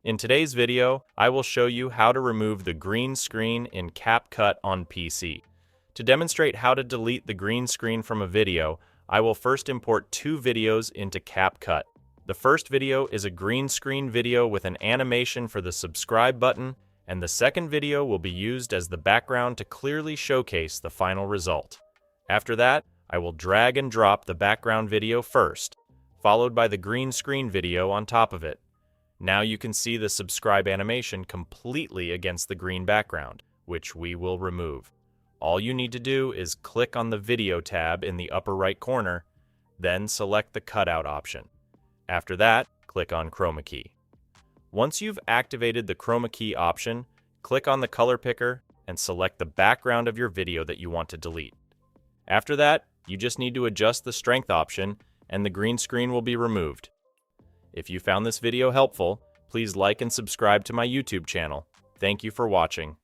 In today's video, I will show you how to remove the green screen in CapCut on PC. To demonstrate how to delete the green screen from a video, I will first import two videos into CapCut. The first video is a green screen video with an animation for the subscribe button, and the second video will be used as the background to clearly showcase the final result. After that, I will drag and drop the background video first, followed by the green screen video on top of it. Now you can see the subscribe animation completely against the green background, which we will remove. All you need to do is click on the Video tab in the upper right corner, then select the Cutout option. After that, click on Chroma Key. Once you've activated the Chroma Key option, click on the color picker and select the background of your video that you want to delete. After that, you just need to adjust the strength option and the green screen will be removed. If you found this video helpful, please like and subscribe to my YouTube channel. Thank you for watching.